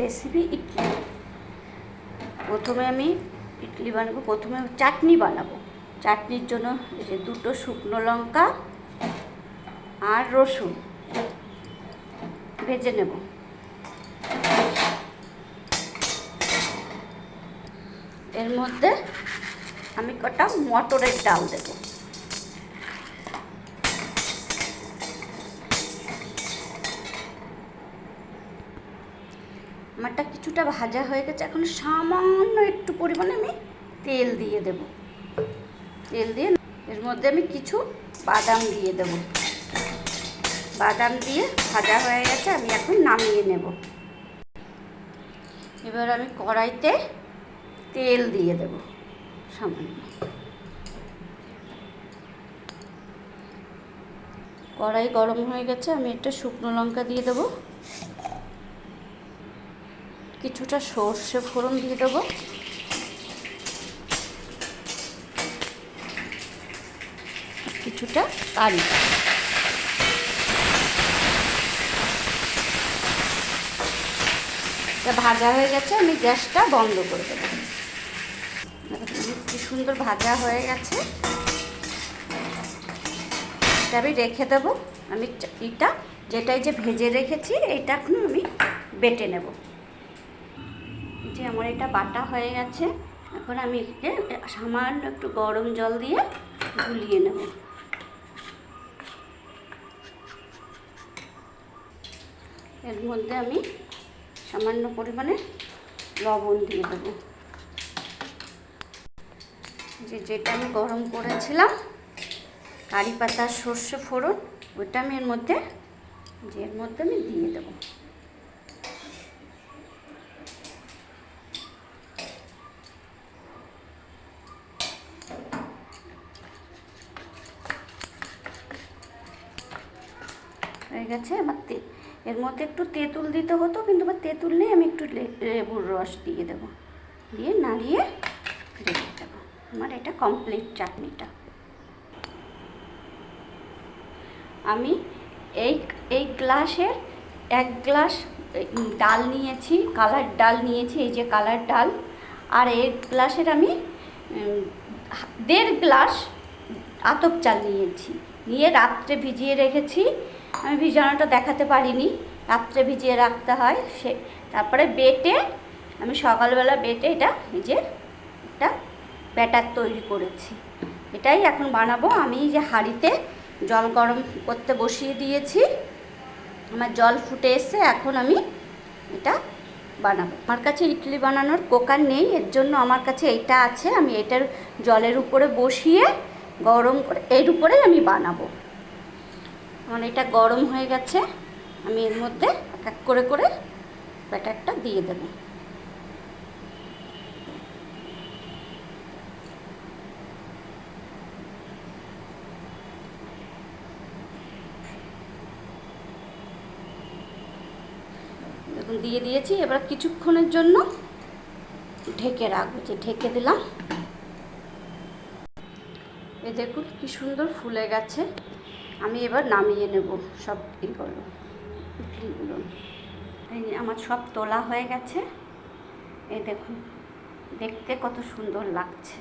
Recipe idli. প্রথমে আমি ইডলি বানাবো, প্রথমে চাটনি বানাবো। চাটনির জন্য এই যে 2টো শুকনো লঙ্কা আর রসুন ভেজে নেব। এর মধ্যে আমি কটা মটরের ডাল দেব। আমারটা কিছুটা ভাজা হয়ে গেছে, এখন সামান্য একটু পরিমাণে আমি তেল দিয়ে দেব। তেল দিয়ে এর মধ্যে আমি কিছু বাদাম দিয়ে দেব। বাদাম দিয়ে ভাজা হয়ে গেছে, আমি এখন নামিয়ে নেব। এবার আমি কড়াইতে তেল দিয়ে দেব সামান্য। কড়াই গরম হয়ে গেছে, আমি একটা শুকনো লঙ্কা দিয়ে দেব, কিছুটা সর্ষে ফোড়ন দিয়ে দেবো, কিছুটা কারি। এটা ভাজা হয়ে গেছে, আমি গ্যাসটা বন্ধ করে দেবো। কি সুন্দর ভাজা হয়ে গেছে, এটা আমি রেখে দেবো। আমি এটা যেটাই যে ভেজে রেখেছি এইটা এখন আমি বেটে নেব। যে আমার এটা বাটা হয়ে গেছে, এখন আমি এটাকে সামান্য একটু গরম জল দিয়ে গুলিয়ে নেব। এর মধ্যে আমি সামান্য পরিমাণে লবণ দিয়ে দেবো। যেটা আমি গরম করেছিলাম কারি পাতা সর্ষে ফোড়ন, ওইটা আমি এর মধ্যে আমি দিয়ে দেবো। হয়ে গেছে। আমার এর মধ্যে একটু তেঁতুল দিতে হতো, কিন্তু আমার তেঁতুল নেই, আমি একটু লেবুর রস দিয়ে দেবো, দিয়ে নাড়িয়ে রেখে দেবো। আমার এটা কমপ্লিট চাটনিটা। আমি এই গ্লাসের 1 গ্লাস ডাল নিয়েছি, কালার ডাল নিয়েছি, এই যে কালার ডাল। আর এই গ্লাসের আমি 1.5 গ্লাস আতপ চাল নিয়েছি, নিয়ে রাত্রে ভিজিয়ে রেখেছি। আমি ভিজানোটা দেখাতে পারিনি, রাত্রে ভিজিয়ে রাখতে হয়। তারপরে বেটে আমি সকালবেলা বেটে এটা এই যে একটা ব্যাটার তৈরি করেছি। এটাই এখন বানাবো। আমি যে হাঁড়িতে জল গরম করতে বসিয়ে দিয়েছি, আমার জল ফুটে এসে এখন আমি এটা বানাবো। আমার কাছে ইডলি বানানোর কুকার নেই, এর জন্য আমার কাছে এইটা আছে। আমি এটার জলের উপরে বসিয়ে গরম করে এর উপরে আমি বানাবো। আমার এটা গরম হয়ে গেছে, আমি এর মধ্যে এক এক করে করে ব্যাটারটা দিয়ে দেবো। দেখুন দিয়ে দিয়েছি। এবার কিছুক্ষণের জন্য ঢেকে রাখবো। যে ঢেকে দিলাম, এ দেখুন কি সুন্দর ফুলে গেছে। আমি এবার নামিয়ে নেব সব ইগুলো, ইডলিগুলো। এই আমার সব তোলা হয়ে গেছে, এই দেখুন দেখতে কত সুন্দর লাগছে।